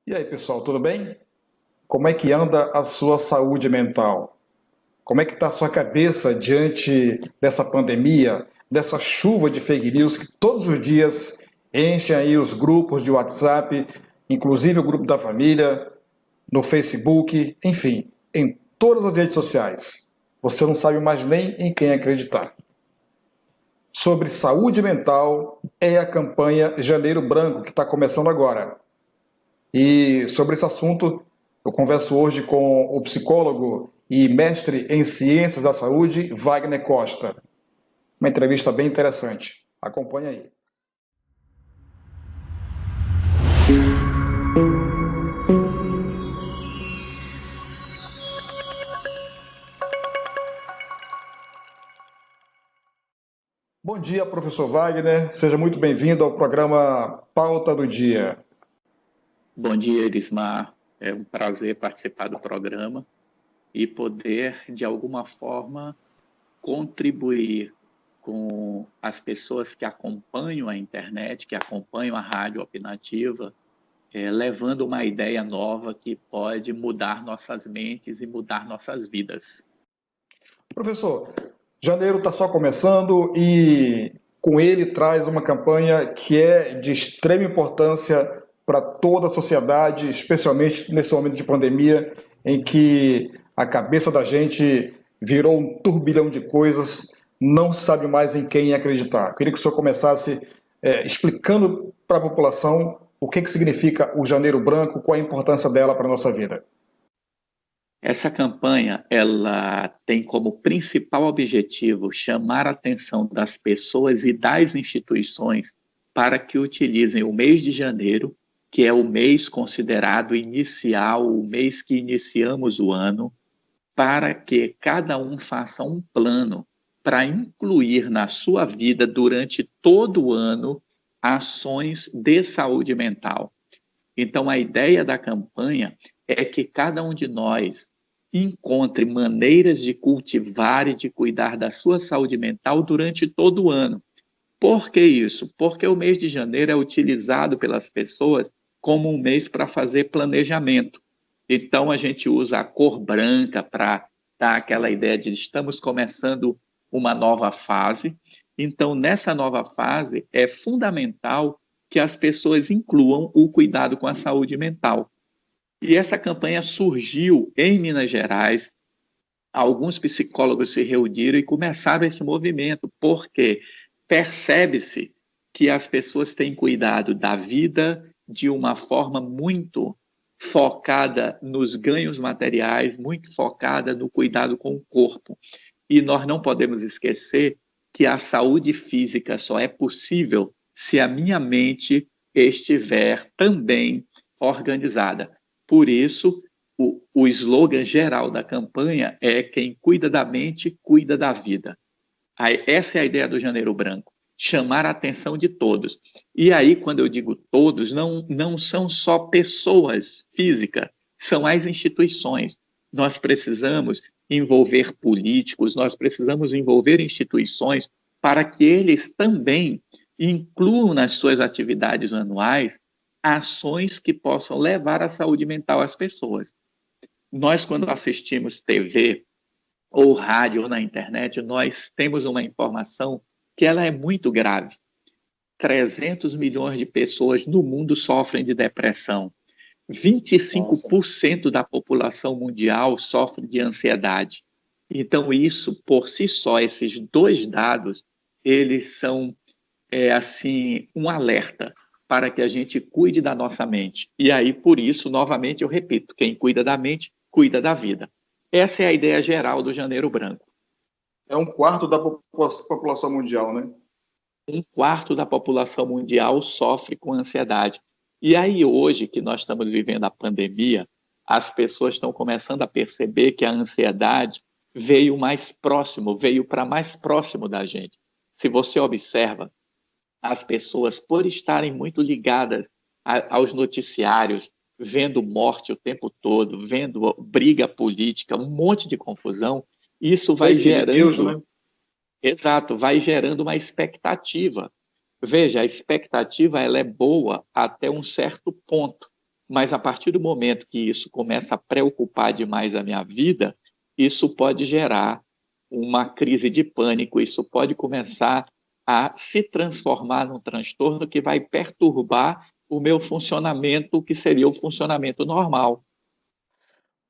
E aí, pessoal, tudo bem? Como é que anda a sua saúde mental? Como é que está a sua cabeça diante dessa pandemia, dessa chuva de fake news que todos os dias enchem aí os grupos de WhatsApp, inclusive o grupo da família, no Facebook, enfim, em todas as redes sociais. Você não sabe mais nem em quem acreditar. Sobre saúde mental é a campanha Janeiro Branco, que está começando agora. E sobre esse assunto, eu converso hoje com o psicólogo e mestre em ciências da saúde, Wagner Costa. Uma entrevista bem interessante. Acompanhe aí. Bom dia, professor Wagner. Seja muito bem-vindo ao programa Pauta do Dia. Bom dia, Erismar. É um prazer participar do programa e poder, de alguma forma, contribuir com as pessoas que acompanham a internet, que acompanham a rádio opinativa, levando uma ideia nova que pode mudar nossas mentes e mudar nossas vidas. Professor, janeiro está só começando e com ele traz uma campanha que é de extrema importância para toda a sociedade, especialmente nesse momento de pandemia, em que a cabeça da gente virou um turbilhão de coisas, não sabe mais em quem acreditar. Eu queria que o senhor começasse explicando para a população o que significa o Janeiro Branco, qual a importância dela para a nossa vida. Essa campanha, ela tem como principal objetivo chamar a atenção das pessoas e das instituições para que utilizem o mês de janeiro, que é o mês considerado inicial, o mês que iniciamos o ano, para que cada um faça um plano para incluir na sua vida durante todo o ano ações de saúde mental. Então, a ideia da campanha é que cada um de nós encontre maneiras de cultivar e de cuidar da sua saúde mental durante todo o ano. Por que isso? Porque o mês de janeiro é utilizado pelas pessoas como um mês para fazer planejamento. Então, a gente usa a cor branca para dar aquela ideia de estamos começando uma nova fase. Então, nessa nova fase, é fundamental que as pessoas incluam o cuidado com a saúde mental. E essa campanha surgiu em Minas Gerais. Alguns psicólogos se reuniram e começaram esse movimento, porque percebe-se que as pessoas têm cuidado da vida de uma forma muito focada nos ganhos materiais, muito focada no cuidado com o corpo. E nós não podemos esquecer que a saúde física só é possível se a minha mente estiver também organizada. Por isso, o slogan geral da campanha é quem cuida da mente, cuida da vida. Aí, essa é a ideia do Janeiro Branco, chamar a atenção de todos. E aí, quando eu digo todos, não são só pessoas físicas, são as instituições. Nós precisamos envolver políticos, nós precisamos envolver instituições para que eles também incluam nas suas atividades anuais ações que possam levar a saúde mental às pessoas. Nós, quando assistimos TV, ou rádio, ou na internet, nós temos uma informação que ela é muito grave. 300 milhões de pessoas no mundo sofrem de depressão. Nossa. 25% da população mundial sofre de ansiedade. Então, isso, por si só, esses dois dados, eles são, assim, um alerta para que a gente cuide da nossa mente. E aí, por isso, novamente, eu repito, quem cuida da mente, cuida da vida. Essa é a ideia geral do Janeiro Branco. É um quarto da população mundial, né? Um quarto da população mundial sofre com ansiedade. E aí, hoje, que nós estamos vivendo a pandemia, as pessoas estão começando a perceber que a ansiedade veio mais próximo, veio para mais próximo da gente. Se você observa, as pessoas, por estarem muito ligadas aos noticiários, vendo morte o tempo todo, vendo briga política, um monte de confusão, isso vai Fake news, gerando, né? exato, vai gerando uma expectativa. Veja, a expectativa ela é boa até um certo ponto, mas a partir do momento que isso começa a preocupar demais a minha vida, isso pode gerar uma crise de pânico, isso pode começar a se transformar num transtorno que vai perturbar o meu funcionamento, que seria o funcionamento normal.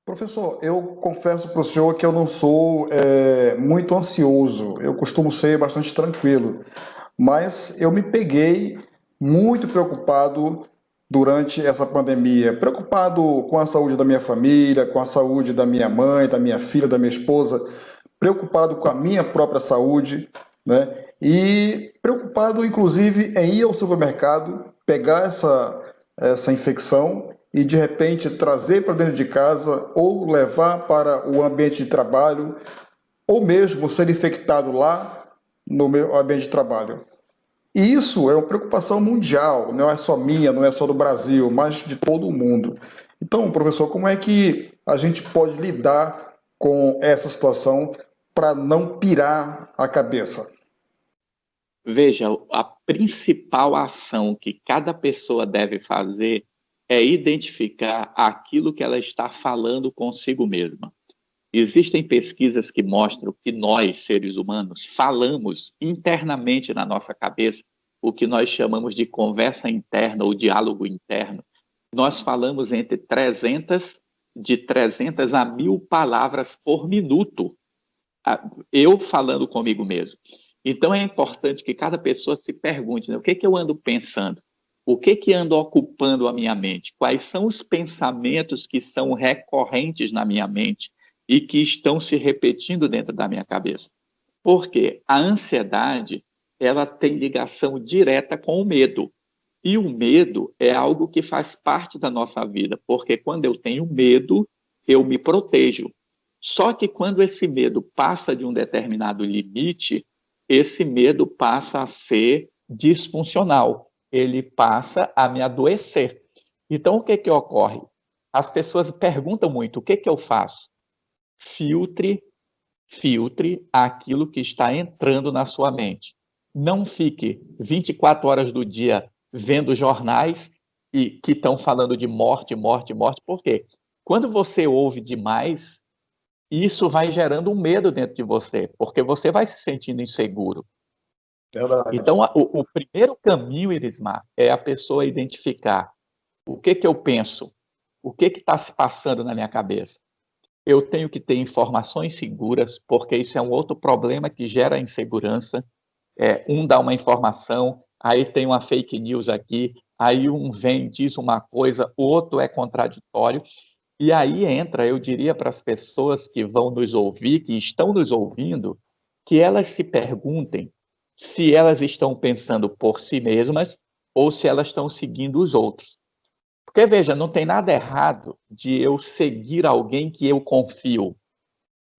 Professor, eu confesso para o senhor que eu não sou muito ansioso, eu costumo ser bastante tranquilo, mas eu me peguei muito preocupado durante essa pandemia, preocupado com a saúde da minha família, com a saúde da minha mãe, da minha filha, da minha esposa, preocupado com a minha própria saúde, né? E preocupado, inclusive, em ir ao supermercado, pegar essa infecção e, de repente, trazer para dentro de casa ou levar para o ambiente de trabalho, ou mesmo ser infectado lá no meu ambiente de trabalho. E isso é uma preocupação mundial, não é só minha, não é só do Brasil, mas de todo o mundo. Então, professor, como é que a gente pode lidar com essa situação para não pirar a cabeça? Veja, a principal ação que cada pessoa deve fazer é identificar aquilo que ela está falando consigo mesma. Existem pesquisas que mostram que nós, seres humanos, falamos internamente na nossa cabeça o que nós chamamos de conversa interna ou diálogo interno. Nós falamos de 300 a 1.000 palavras por minuto, eu falando comigo mesmo. Então é importante que cada pessoa se pergunte, né, o que eu ando pensando? O que anda ocupando a minha mente? Quais são os pensamentos que são recorrentes na minha mente e que estão se repetindo dentro da minha cabeça? Porque a ansiedade, ela tem ligação direta com o medo. E o medo é algo que faz parte da nossa vida, porque quando eu tenho medo, eu me protejo. Só que quando esse medo passa de um determinado limite, esse medo passa a ser disfuncional, ele passa a me adoecer. Então, o que ocorre? As pessoas perguntam muito, o que eu faço? Filtre aquilo que está entrando na sua mente. Não fique 24 horas do dia vendo jornais e que estão falando de morte, morte, morte. Por quê? Quando você ouve demais, isso vai gerando um medo dentro de você, porque você vai se sentindo inseguro. Verdade. Então, o primeiro caminho, Irismar, é a pessoa identificar o que eu penso, o que está se passando na minha cabeça. Eu tenho que ter informações seguras, porque isso é um outro problema que gera insegurança. Um dá uma informação, aí tem uma fake news aqui, aí um vem, diz uma coisa, o outro é contraditório. E aí entra, eu diria para as pessoas que vão nos ouvir, que estão nos ouvindo, que elas se perguntem se elas estão pensando por si mesmas ou se elas estão seguindo os outros. Porque, veja, não tem nada errado de eu seguir alguém que eu confio,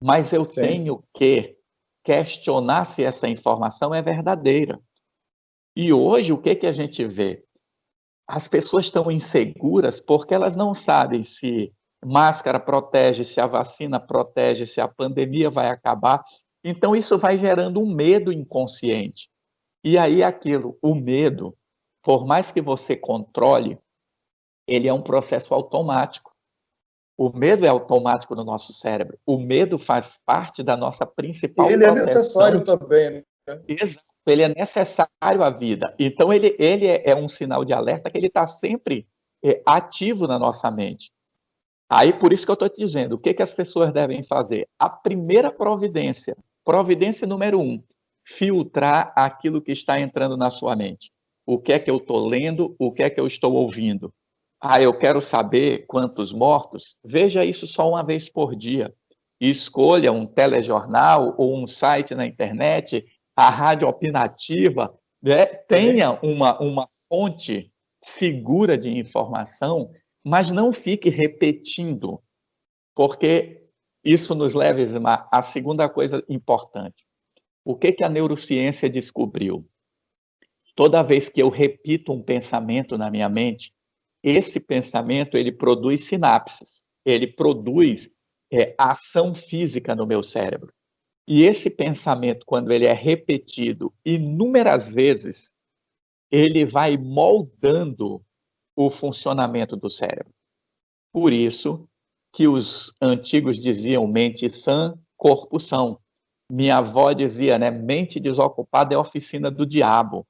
mas eu Sim. tenho que questionar se essa informação é verdadeira. E hoje, o que a gente vê? As pessoas estão inseguras porque elas não sabem se máscara protege, se a vacina protege, se a pandemia vai acabar. Então, isso vai gerando um medo inconsciente. E aí, o medo, por mais que você controle, ele é um processo automático. O medo é automático no nosso cérebro. O medo faz parte da nossa principal Ele é proteção. necessário também, né? Exato, ele é necessário à vida. Então, ele é um sinal de alerta que ele está sempre ativo na nossa mente. Aí, por isso que eu estou te dizendo, o que as pessoas devem fazer? A primeira providência número 1, filtrar aquilo que está entrando na sua mente. O que é que eu estou lendo? O que é que eu estou ouvindo? Eu quero saber quantos mortos? Veja isso só uma vez por dia. Escolha um telejornal ou um site na internet, a rádio opinativa, né? Tenha uma fonte segura de informação, mas não fique repetindo, porque isso nos leva à segunda coisa importante. O que a neurociência descobriu? Toda vez que eu repito um pensamento na minha mente, esse pensamento ele produz sinapses, ele produz ação física no meu cérebro. E esse pensamento, quando ele é repetido inúmeras vezes, ele vai moldando o funcionamento do cérebro. Por isso que os antigos diziam mente sã, corpo são. Minha avó dizia, né, mente desocupada é a oficina do diabo.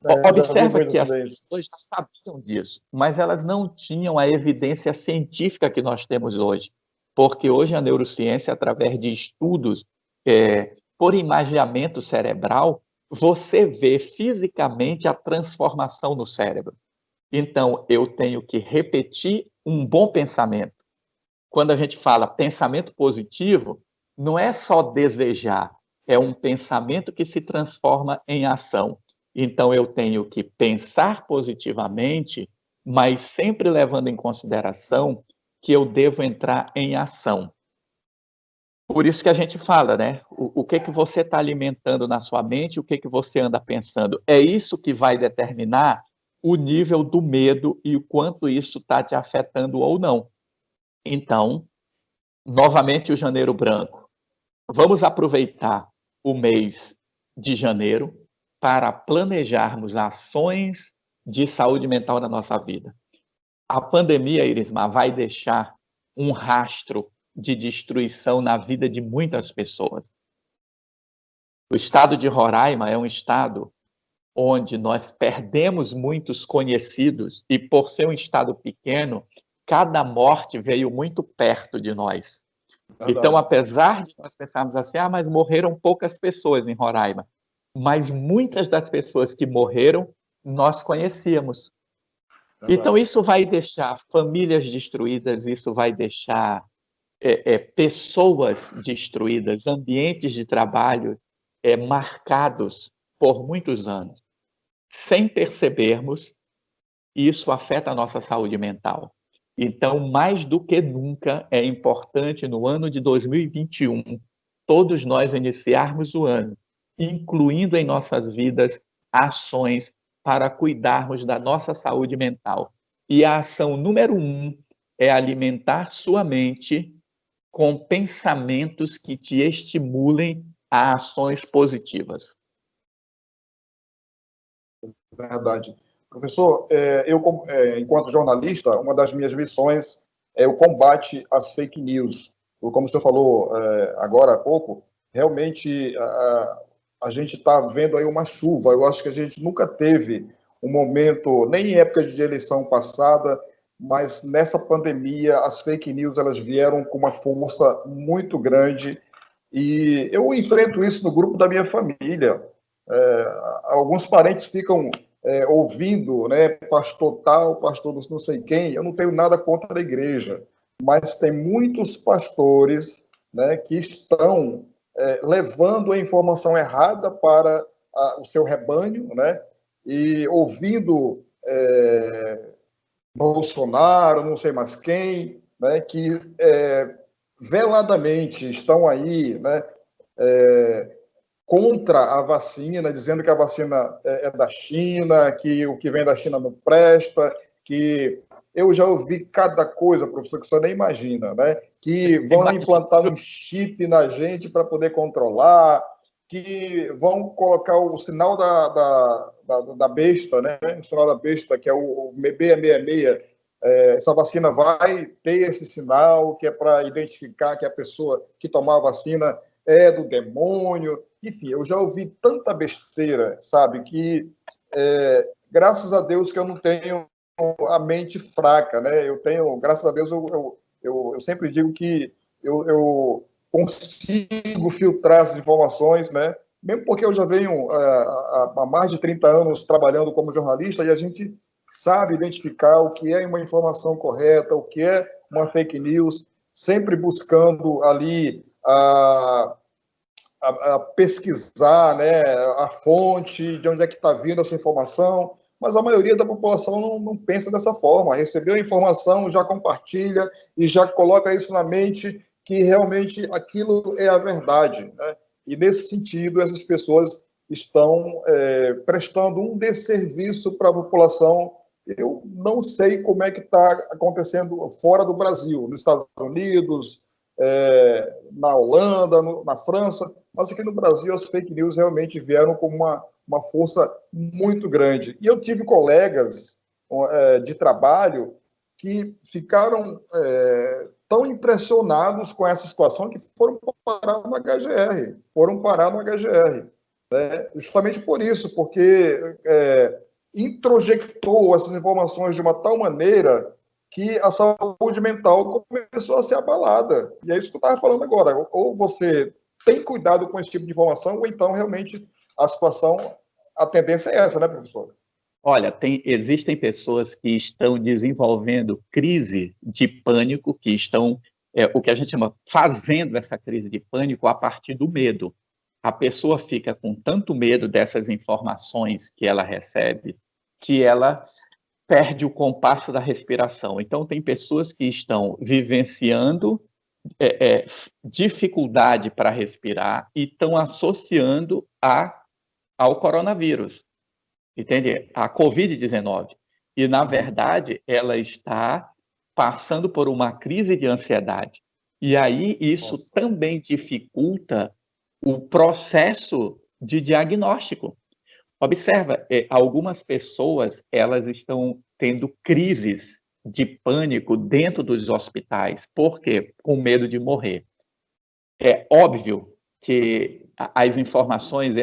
Já ouvi Observa muito que as também isso. pessoas já sabiam disso, mas elas não tinham a evidência científica que nós temos hoje. Porque hoje a neurociência, através de estudos por imaginamento cerebral, você vê fisicamente a transformação no cérebro. Então, eu tenho que repetir um bom pensamento. Quando a gente fala pensamento positivo, não é só desejar, é um pensamento que se transforma em ação. Então, eu tenho que pensar positivamente, mas sempre levando em consideração que eu devo entrar em ação. Por isso que a gente fala, né? O que que você está alimentando na sua mente, o que que você anda pensando. É isso que vai determinar o nível do medo e o quanto isso está te afetando ou não. Então, novamente o Janeiro Branco. Vamos aproveitar o mês de janeiro para planejarmos ações de saúde mental na nossa vida. A pandemia, Irismar, vai deixar um rastro de destruição na vida de muitas pessoas. O estado de Roraima é um estado onde nós perdemos muitos conhecidos e, por ser um estado pequeno, cada morte veio muito perto de nós. Então, Verdade. apesar de nós pensarmos assim, mas morreram poucas pessoas em Roraima, mas muitas das pessoas que morreram, nós conhecíamos. Então, Verdade. isso vai deixar famílias destruídas, isso vai deixar pessoas destruídas, ambientes de trabalho marcados por muitos anos. Sem percebermos, isso afeta a nossa saúde mental. Então, mais do que nunca, é importante no ano de 2021, todos nós iniciarmos o ano, incluindo em nossas vidas ações para cuidarmos da nossa saúde mental. E a ação número 1 é alimentar sua mente com pensamentos que te estimulem a ações positivas. Verdade. Professor, enquanto jornalista, uma das minhas missões é o combate às fake news. Como o senhor falou agora há pouco, realmente a gente está vendo aí uma chuva. Eu acho que a gente nunca teve um momento, nem em época de eleição passada, mas nessa pandemia as fake news elas vieram com uma força muito grande e eu enfrento isso no grupo da minha família. Alguns parentes ficam ouvindo, né, pastor tal, pastor não sei quem. Eu não tenho nada contra a igreja, mas tem muitos pastores, né, que estão levando a informação errada para o seu rebanho, né, e ouvindo Bolsonaro, não sei mais quem, né, que veladamente estão aí, né, contra a vacina, dizendo que a vacina é da China, que o que vem da China não presta, que eu já ouvi cada coisa, professor, que você nem imagina, né? Que vão implantar um chip na gente para poder controlar, que vão colocar o sinal da besta, né? O sinal da besta, que é o B666. Essa vacina vai ter esse sinal, que é para identificar que a pessoa que tomar a vacina é do demônio. Enfim, eu já ouvi tanta besteira, sabe, que graças a Deus que eu não tenho a mente fraca, né? Eu tenho, graças a Deus, eu sempre digo que eu consigo filtrar essas informações, né? Mesmo porque eu já venho há mais de 30 anos trabalhando como jornalista e a gente sabe identificar o que é uma informação correta, o que é uma fake news, sempre buscando ali a pesquisar, né, a fonte, de onde é que está vindo essa informação, mas a maioria da população não pensa dessa forma. Recebeu a informação, já compartilha e já coloca isso na mente que realmente aquilo é a verdade, né? E nesse sentido, essas pessoas estão prestando um desserviço para a população. Eu não sei como é que está acontecendo fora do Brasil, nos Estados Unidos, na Holanda, na França, mas aqui no Brasil as fake news realmente vieram com uma força muito grande. E eu tive colegas de trabalho que ficaram tão impressionados com essa situação que foram parar no HGR. Né? Justamente por isso, porque introjectou essas informações de uma tal maneira que a saúde mental começou a ser abalada. E é isso que eu estava falando agora. Ou você tem cuidado com esse tipo de informação, ou então realmente a situação, a tendência é essa, né, professor? Olha, existem pessoas que estão desenvolvendo crise de pânico, que estão, o que a gente chama, fazendo essa crise de pânico a partir do medo. A pessoa fica com tanto medo dessas informações que ela recebe, que ela perde o compasso da respiração. Então, tem pessoas que estão vivenciando dificuldade para respirar e estão associando ao coronavírus. Entende? A Covid-19. E, na verdade, ela está passando por uma crise de ansiedade. E aí isso também dificulta o processo de diagnóstico. Observa, algumas pessoas, elas estão tendo crises de pânico dentro dos hospitais. Por quê? Com medo de morrer. É óbvio que as informações,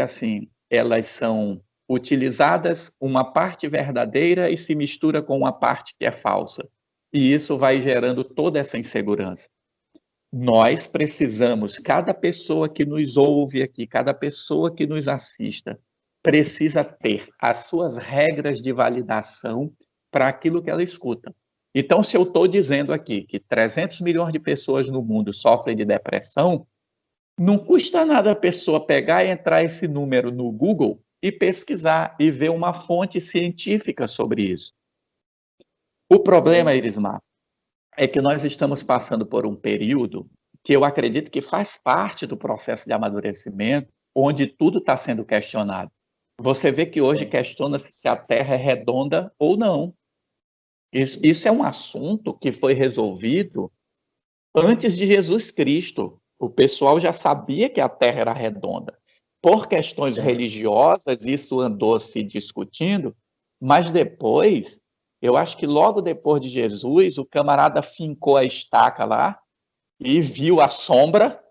elas são utilizadas uma parte verdadeira e se mistura com uma parte que é falsa. E isso vai gerando toda essa insegurança. Nós precisamos, cada pessoa que nos ouve aqui, cada pessoa que nos assista, precisa ter as suas regras de validação para aquilo que ela escuta. Então, se eu estou dizendo aqui que 300 milhões de pessoas no mundo sofrem de depressão, não custa nada a pessoa pegar e entrar esse número no Google e pesquisar e ver uma fonte científica sobre isso. O problema, Irismar, é que nós estamos passando por um período que eu acredito que faz parte do processo de amadurecimento, onde tudo está sendo questionado. Você vê que hoje questiona-se se a Terra é redonda ou não. Isso é um assunto que foi resolvido antes de Jesus Cristo. O pessoal já sabia que a Terra era redonda. Por questões religiosas, isso andou se discutindo, mas depois, eu acho que logo depois de Jesus, o camarada fincou a estaca lá e viu a sombra,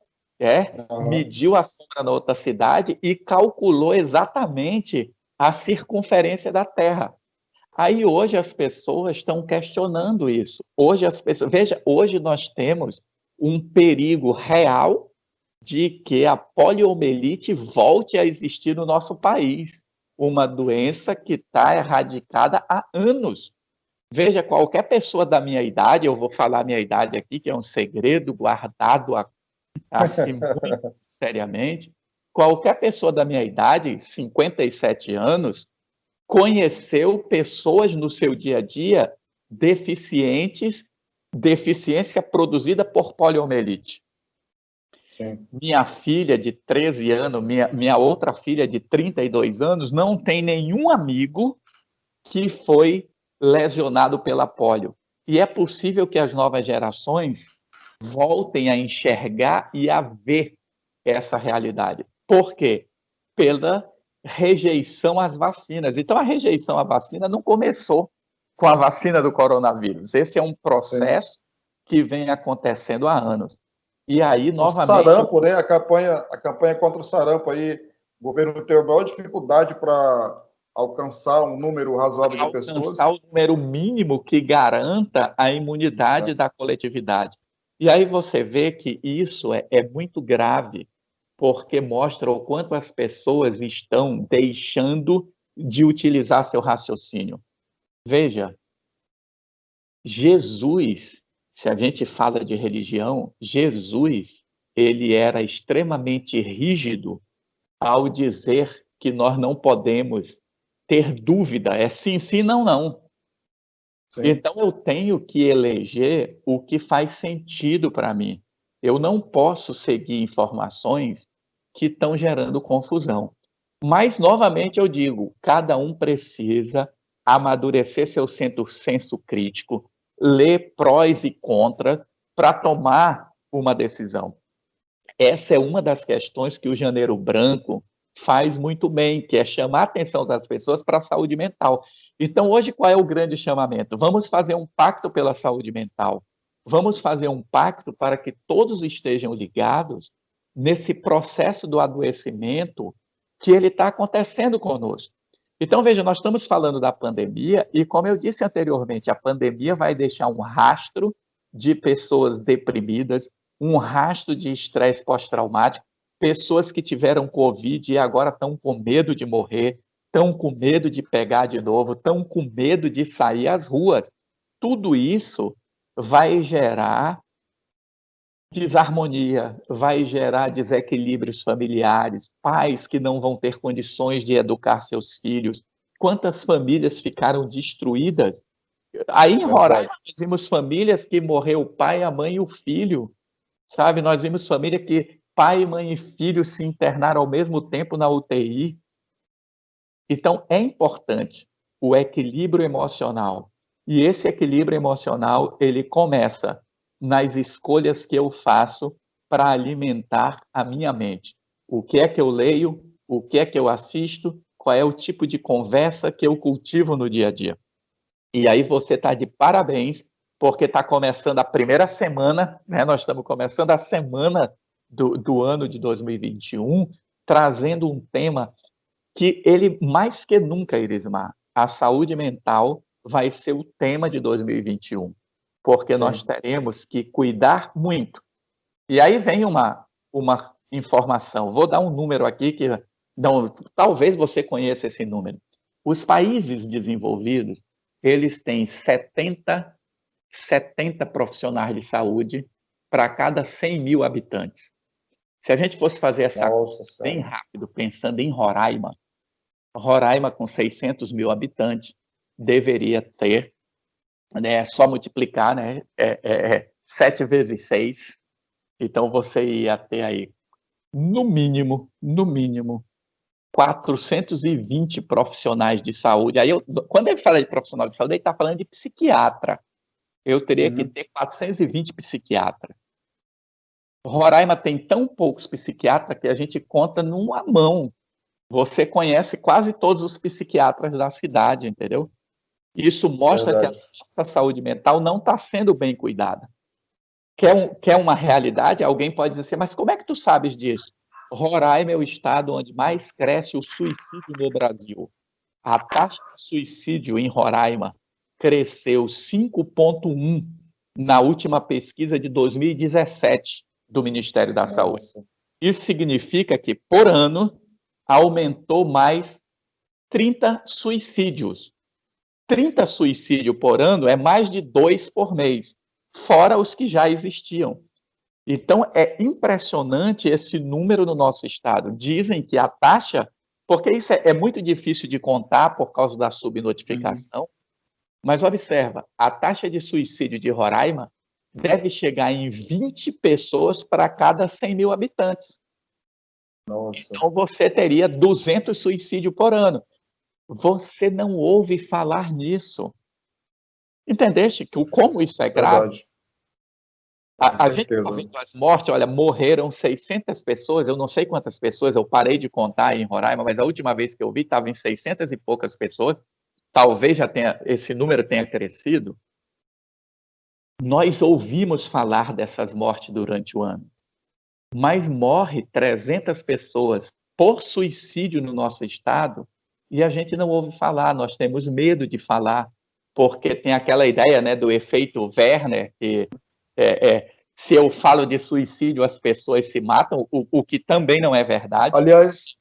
mediu a sombra na outra cidade e calculou exatamente a circunferência da Terra. Aí hoje as pessoas estão questionando isso. Hoje nós temos um perigo real de que a poliomielite volte a existir no nosso país, uma doença que está erradicada há anos. Veja, qualquer pessoa da minha idade, eu vou falar a minha idade aqui, que é um segredo guardado assim muito seriamente, qualquer pessoa da minha idade, 57 anos, conheceu pessoas no seu dia a dia deficiência produzida por poliomielite. Sim. Minha filha de 13 anos, minha outra filha de 32 anos, não tem nenhum amigo que foi lesionado pela polio. E é possível que as novas gerações voltem a enxergar e a ver essa realidade. Por quê? Pela rejeição às vacinas. Então, a rejeição à vacina não começou com a vacina do coronavírus. Esse é um processo que vem acontecendo há anos. E aí, novamente... O sarampo, né? A campanha contra o sarampo aí, o governo teve a maior dificuldade para alcançar um número razoável de pessoas. Alcançar o número mínimo que garanta a imunidade da coletividade. E aí você vê que isso é muito grave, porque mostra o quanto as pessoas estão deixando de utilizar seu raciocínio. Veja, Jesus, se a gente fala de religião, Jesus, ele era extremamente rígido ao dizer que nós não podemos ter dúvida, é sim, sim, não, não. Sim. Então eu tenho que eleger o que faz sentido para mim. Eu não posso seguir informações que estão gerando confusão. Mas, novamente, eu digo, cada um precisa amadurecer seu senso crítico, ler prós e contras para tomar uma decisão. Essa é uma das questões que o Janeiro Branco faz muito bem, que é chamar a atenção das pessoas para a saúde mental. Então, hoje, qual é o grande chamamento? Vamos fazer um pacto pela saúde mental. Vamos fazer um pacto para que todos estejam ligados nesse processo do adoecimento que ele está acontecendo conosco. Então, veja, nós estamos falando da pandemia e, como eu disse anteriormente, a pandemia vai deixar um rastro de pessoas deprimidas, um rastro de estresse pós-traumático, pessoas que tiveram Covid e agora estão com medo de morrer, estão com medo de pegar de novo, estão com medo de sair às ruas. Tudo isso vai gerar desarmonia, vai gerar desequilíbrios familiares, pais que não vão ter condições de educar seus filhos. Quantas famílias ficaram destruídas? Aí em Roraima, nós vimos famílias que morreu o pai, a mãe e o filho, sabe? Nós vimos família que pai, mãe e filho se internaram ao mesmo tempo na UTI. Então, é importante o equilíbrio emocional. E esse equilíbrio emocional, ele começa nas escolhas que eu faço para alimentar a minha mente. O que é que eu leio? O que é que eu assisto? Qual é o tipo de conversa que eu cultivo no dia a dia? E aí você está de parabéns, porque está começando a primeira semana, né? Nós estamos começando a semana do ano de 2021, trazendo um tema que ele, mais que nunca, Irismar, a saúde mental vai ser o tema de 2021, porque Sim. nós teremos que cuidar muito. E aí vem uma informação, vou dar um número aqui que não, talvez você conheça esse número. Os países desenvolvidos, eles têm 70 profissionais de saúde para cada 100 mil habitantes. Se a gente fosse fazer essa conta bem rápido, pensando em Roraima, com 600 mil habitantes, deveria ter, né, só multiplicar, né, 7 vezes 6, então você ia ter aí, no mínimo, 420 profissionais de saúde. Aí, quando ele fala de profissional de saúde, ele está falando de psiquiatra. Eu teria que ter 420 psiquiatras. Roraima tem tão poucos psiquiatras que a gente conta numa mão. Você conhece quase todos os psiquiatras da cidade, entendeu? Isso mostra que a nossa saúde mental não está sendo bem cuidada. Quer uma realidade? Alguém pode dizer, mas como é que tu sabes disso? Roraima é o estado onde mais cresce o suicídio no Brasil. A taxa de suicídio em Roraima cresceu 5,1 na última pesquisa de 2017 do Ministério da Saúde. Isso significa que, por ano, aumentou mais 30 suicídios. 30 suicídios por ano é mais de 2 por mês, fora os que já existiam. Então, é impressionante esse número no nosso estado. Dizem que a taxa, porque isso é muito difícil de contar por causa da subnotificação, mas observa, a taxa de suicídio de Roraima deve chegar em 20 pessoas para cada 100 mil habitantes. Nossa. Então, você teria 200 suicídios por ano. Você não ouve falar nisso. Entendeste como isso é grave? Verdade. A gente está vendo as mortes, olha, morreram 600 pessoas, eu não sei quantas pessoas, eu parei de contar em Roraima, mas a última vez que eu vi estava em 600 e poucas pessoas, talvez já tenha, esse número tenha crescido. Nós ouvimos falar dessas mortes durante o ano, mas morre 300 pessoas por suicídio no nosso estado e a gente não ouve falar, nós temos medo de falar, porque tem aquela ideia, né, do efeito Werner, que se eu falo de suicídio, as pessoas se matam, o que também não é verdade. Aliás,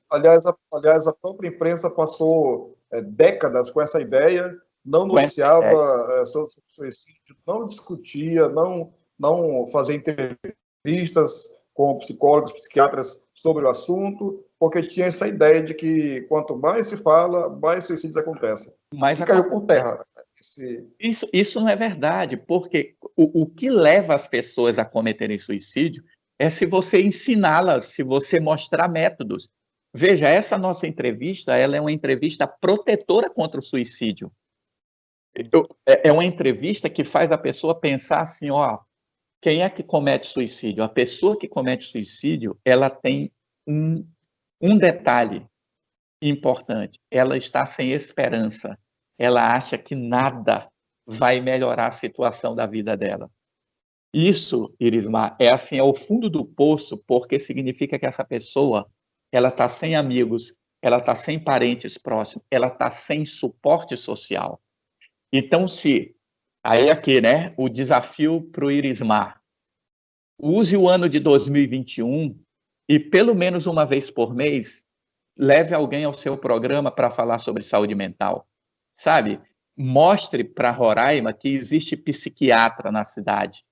a própria imprensa passou décadas com essa ideia, não noticiava sobre suicídio, não discutia, não fazia entrevistas com psicólogos, psiquiatras sobre o assunto, porque tinha essa ideia de que quanto mais se fala, mais suicídios acontecem. Mas caiu por terra. Isso não é verdade, porque o que leva as pessoas a cometerem suicídio é se você ensiná-las, se você mostrar métodos. Veja, essa nossa entrevista, ela é uma entrevista protetora contra o suicídio. É uma entrevista que faz a pessoa pensar assim, ó, quem é que comete suicídio? A pessoa que comete suicídio, ela tem Um detalhe importante, ela está sem esperança. Ela acha que nada vai melhorar a situação da vida dela. Isso, Irismar, é assim, é o fundo do poço, porque significa que essa pessoa, ela está sem amigos, ela está sem parentes próximos, ela está sem suporte social. Então, aí aqui, né, o desafio para o Irismar, use o ano de 2021 e pelo menos uma vez por mês, leve alguém ao seu programa para falar sobre saúde mental, sabe? Mostre para Roraima que existe psiquiatra na cidade.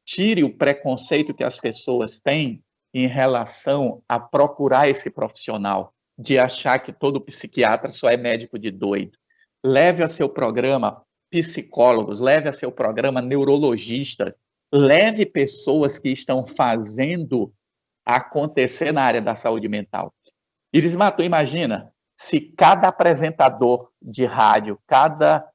Tire o preconceito que as pessoas têm em relação a procurar esse profissional, de achar que todo psiquiatra só é médico de doido. Leve a seu programa psicólogos, leve a seu programa neurologistas, leve pessoas que estão fazendo acontecer na área da saúde mental. Irismar, tu imagina se cada apresentador de rádio, cada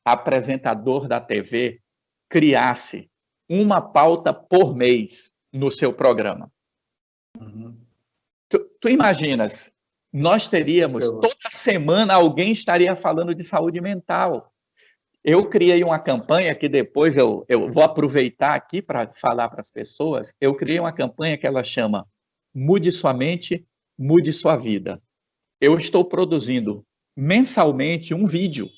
apresentador da TV criasse uma pauta por mês no seu programa. Uhum. Tu imaginas, nós teríamos, toda semana alguém estaria falando de saúde mental. Eu criei uma campanha que depois eu vou aproveitar aqui para falar para as pessoas. Eu criei uma campanha que ela chama Mude Sua Mente, Mude Sua Vida. Eu estou produzindo mensalmente um vídeo.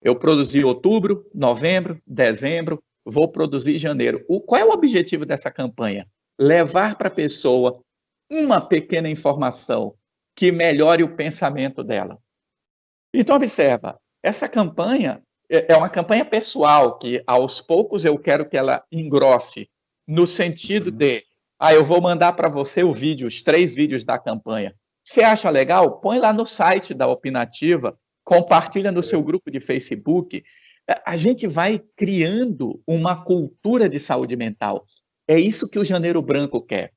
Eu produzi outubro, novembro, dezembro, vou produzir janeiro. Qual é o objetivo dessa campanha? Levar para a pessoa uma pequena informação que melhore o pensamento dela. Então, observa, essa campanha é uma campanha pessoal, que aos poucos eu quero que ela engrosse, no sentido de, eu vou mandar para você o vídeo, os 3 vídeos da campanha. Você acha legal? Põe lá no site da Opinativa, compartilha no seu grupo de Facebook. A gente vai criando uma cultura de saúde mental. É isso que o Janeiro Branco quer.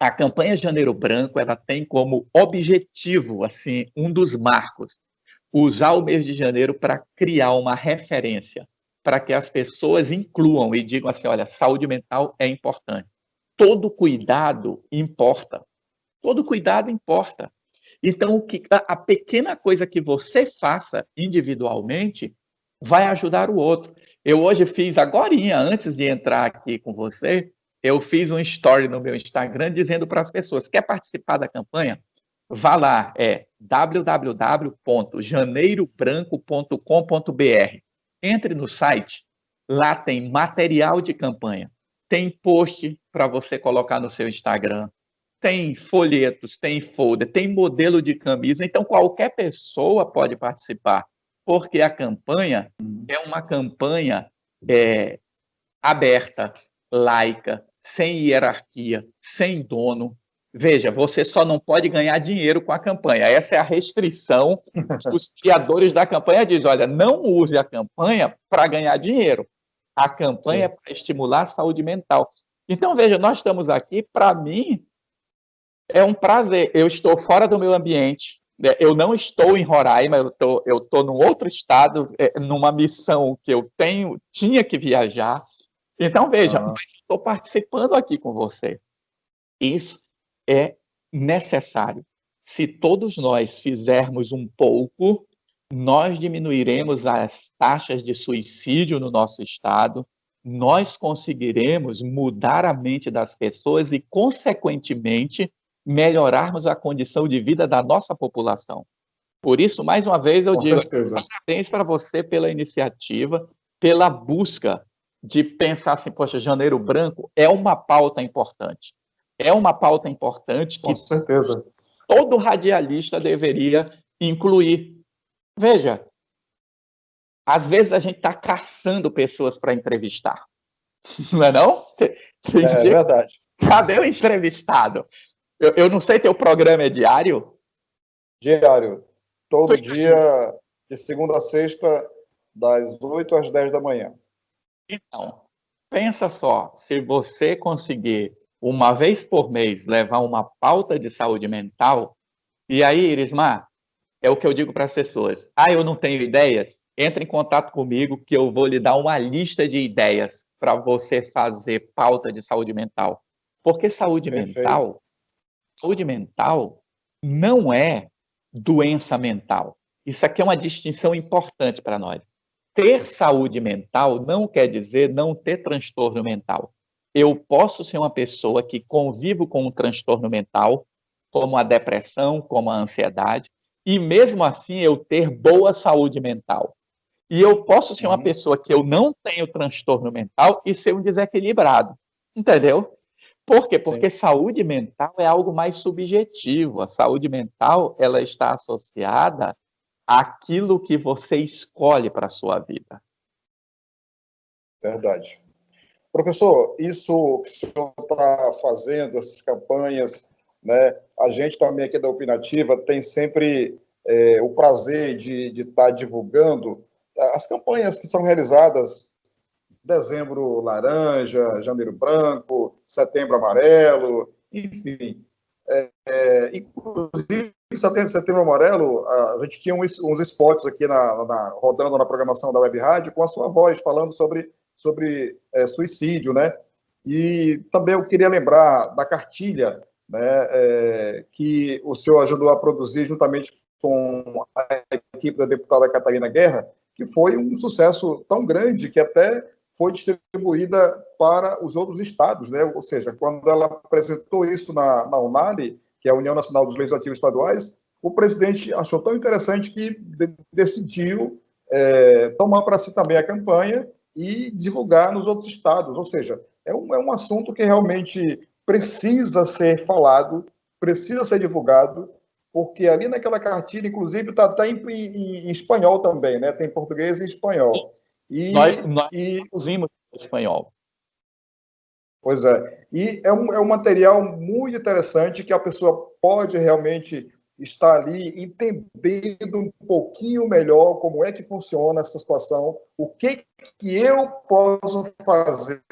A campanha Janeiro Branco, ela tem como objetivo, assim, um dos marcos, usar o mês de janeiro para criar uma referência, para que as pessoas incluam e digam assim, olha, saúde mental é importante. Todo cuidado importa. Todo cuidado importa. Então, a pequena coisa que você faça individualmente vai ajudar o outro. Eu hoje fiz, agorinha, antes de entrar aqui com você, eu fiz um story no meu Instagram dizendo para as pessoas, quer participar da campanha? Vá lá, www.janeirobranco.com.br. Entre no site, lá tem material de campanha, tem post para você colocar no seu Instagram, tem folhetos, tem folder, tem modelo de camisa, então qualquer pessoa pode participar, porque a campanha é uma campanha aberta, laica, sem hierarquia, sem dono. Veja, você só não pode ganhar dinheiro com a campanha. Essa é a restrição. Os criadores da campanha dizem, olha, não use a campanha para ganhar dinheiro. A campanha é para estimular a saúde mental. Então, veja, nós estamos aqui, para mim, é um prazer. Eu estou fora do meu ambiente, eu não estou em Roraima, eu estou num outro estado, numa missão que eu tinha que viajar. Então, veja, estou participando aqui com você. Isso é necessário. Se todos nós fizermos um pouco, nós diminuiremos as taxas de suicídio no nosso estado, nós conseguiremos mudar a mente das pessoas e, consequentemente, melhorarmos a condição de vida da nossa população. Por isso, mais uma vez, eu digo parabéns para você pela iniciativa, pela busca de pensar assim, poxa, Janeiro Branco é uma pauta importante. É uma pauta importante que todo radialista deveria incluir. Veja, às vezes a gente está caçando pessoas para entrevistar. Não é não? É verdade. Cadê o entrevistado? Eu não sei, teu programa é diário? Diário. Todo dia, de segunda a sexta, das 8 às 10 da manhã. Então, pensa só, se você conseguir, uma vez por mês, levar uma pauta de saúde mental, e aí, Irismar, é o que eu digo para as pessoas. Eu não tenho ideias? Entre em contato comigo que eu vou lhe dar uma lista de ideias para você fazer pauta de saúde mental. Porque saúde mental saúde mental não é doença mental. Isso aqui é uma distinção importante para nós. Ter saúde mental não quer dizer não ter transtorno mental. Eu posso ser uma pessoa que convivo com um transtorno mental, como a depressão, como a ansiedade, e mesmo assim eu ter boa saúde mental. E eu posso ser uma pessoa que eu não tenho transtorno mental e ser um desequilibrado. Entendeu? Por quê? Porque Sim. saúde mental é algo mais subjetivo. A saúde mental, ela está associada àquilo que você escolhe para a sua vida. Verdade. Professor, isso que o senhor está fazendo, essas campanhas, né? A gente também aqui da Opinativa tem sempre o prazer de estar divulgando as campanhas que são realizadas Dezembro Laranja, Janeiro Branco, Setembro Amarelo, enfim. Inclusive, Setembro Amarelo, a gente tinha uns spots aqui rodando na programação da Web Rádio com a sua voz, falando sobre suicídio, né? E também eu queria lembrar da cartilha, né, que o senhor ajudou a produzir juntamente com a equipe da deputada Catarina Guerra, que foi um sucesso tão grande que até foi distribuída para os outros estados, né? Ou seja, quando ela apresentou isso na UNALI, que é a União Nacional dos Legislativos Estaduais, o presidente achou tão interessante que decidiu tomar para si também a campanha e divulgar nos outros estados. Ou seja, é um assunto que realmente precisa ser falado, precisa ser divulgado, porque ali naquela cartilha, inclusive, está até em espanhol também, né? Tem português e espanhol. Nós E traduzimos em espanhol. pois é. E é um material muito interessante que a pessoa pode realmente estar ali entendendo um pouquinho melhor como é que funciona essa situação, o que eu posso fazer,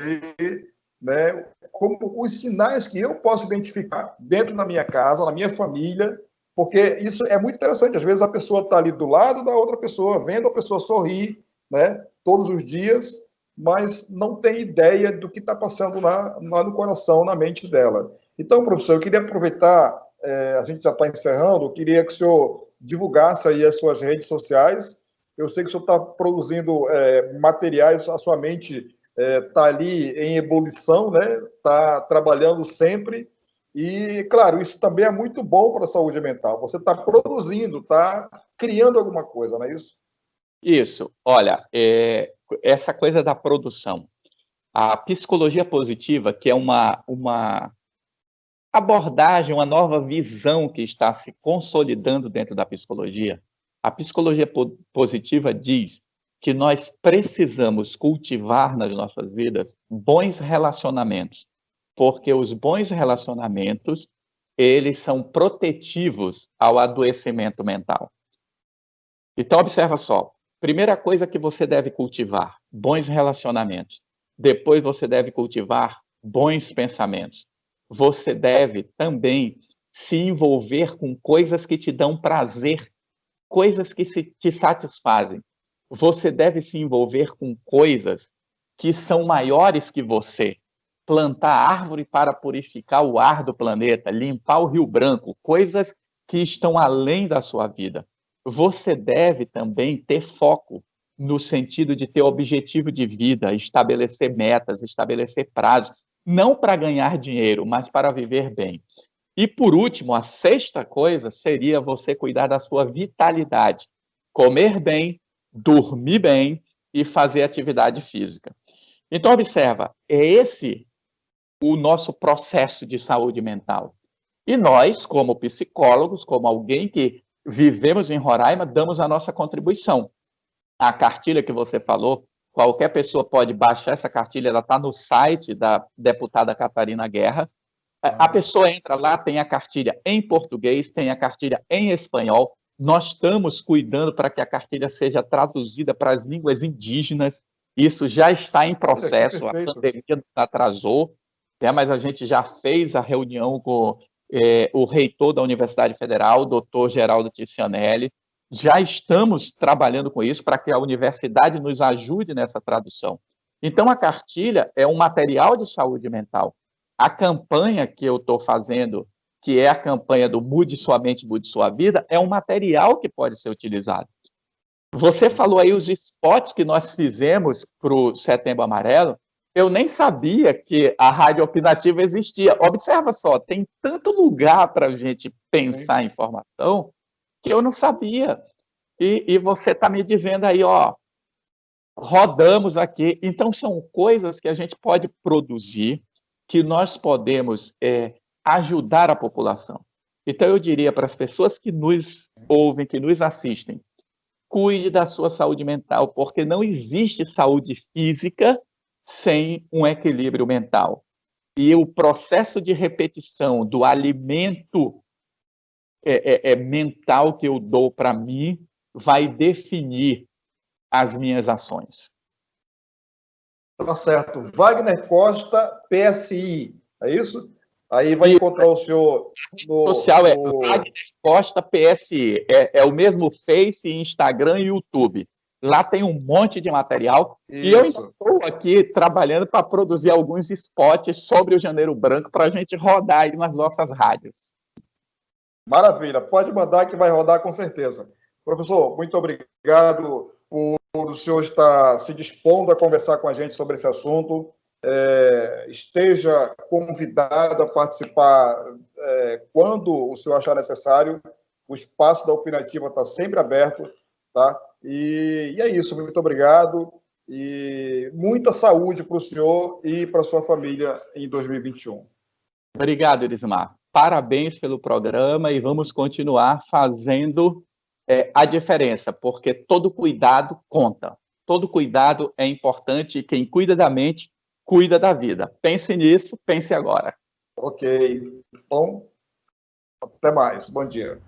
né? Como os sinais que eu posso identificar dentro da minha casa, na minha família, porque isso é muito interessante. Às vezes a pessoa está ali do lado da outra pessoa, vendo a pessoa sorrir, né? Todos os dias, mas não tem ideia do que está passando lá no coração, na mente dela. Então, professor, eu queria aproveitar, a gente já está encerrando, eu queria que o senhor divulgasse aí as suas redes sociais. Eu sei que o senhor está produzindo materiais, a sua mente está ali em ebulição, né? Está trabalhando sempre. E, claro, isso também é muito bom para a saúde mental. Você está produzindo, está criando alguma coisa, não é isso? Isso. Olha, essa coisa da produção. A psicologia positiva, que é uma abordagem, uma nova visão que está se consolidando dentro da psicologia, a psicologia positiva diz que nós precisamos cultivar nas nossas vidas bons relacionamentos, porque os bons relacionamentos, eles são protetivos ao adoecimento mental. Então, observa só. Primeira coisa que você deve cultivar, bons relacionamentos. Depois você deve cultivar bons pensamentos. Você deve também se envolver com coisas que te dão prazer, coisas que te satisfazem. Você deve se envolver com coisas que são maiores que você. Plantar árvore para purificar o ar do planeta, limpar o Rio Branco, coisas que estão além da sua vida. Você deve também ter foco no sentido de ter objetivo de vida, estabelecer metas, estabelecer prazos, não para ganhar dinheiro, mas para viver bem. E por último, a sexta coisa seria você cuidar da sua vitalidade, comer bem, dormir bem e fazer atividade física. Então observa, é esse o nosso processo de saúde mental. E nós, como psicólogos, como alguém que vivemos em Roraima, damos a nossa contribuição. A cartilha que você falou, qualquer pessoa pode baixar essa cartilha, ela está no site da deputada Catarina Guerra. A pessoa entra lá, tem a cartilha em português, tem a cartilha em espanhol. Nós estamos cuidando para que a cartilha seja traduzida para as línguas indígenas. Isso já está em processo, a pandemia nos atrasou, mas a gente já fez a reunião com o reitor da Universidade Federal, o doutor Geraldo Ticianelli. Já estamos trabalhando com isso para que a universidade nos ajude nessa tradução. Então, a cartilha é um material de saúde mental. A campanha que eu estou fazendo que é a campanha do Mude Sua Mente, Mude Sua Vida, é um material que pode ser utilizado. Você falou aí os spots que nós fizemos para o Setembro Amarelo. Eu nem sabia que a rádio opinativa existia. Observa só, tem tanto lugar para a gente pensar em informação que eu não sabia. E você está me dizendo aí, ó, rodamos aqui. Então, são coisas que a gente pode produzir, que nós podemos ajudar a população. Então, eu diria para as pessoas que nos ouvem, que nos assistem, cuide da sua saúde mental, porque não existe saúde física sem um equilíbrio mental. E o processo de repetição do alimento mental que eu dou para mim vai definir as minhas ações. Tá certo. Wagner Costa, PSI, é isso? Aí vai encontrar o senhor no... social Wagner Costa, PSI. É o mesmo Face, Instagram e YouTube. Lá tem um monte de material. Isso. E eu estou aqui trabalhando para produzir alguns spots sobre o Janeiro Branco para a gente rodar aí nas nossas rádios. Maravilha. Pode mandar que vai rodar com certeza. Professor, muito obrigado por o senhor estar se dispondo a conversar com a gente sobre esse assunto. Esteja convidado a participar quando o senhor achar necessário. O espaço da opinativa está sempre aberto, tá? E é isso, muito obrigado e muita saúde para o senhor e para a sua família em 2021. Obrigado, Elismar. Parabéns pelo programa e vamos continuar fazendo a diferença, porque todo cuidado conta. Todo cuidado é importante e quem cuida da mente, cuida da vida. Pense nisso, pense agora. Ok. Bom, até mais. Bom dia.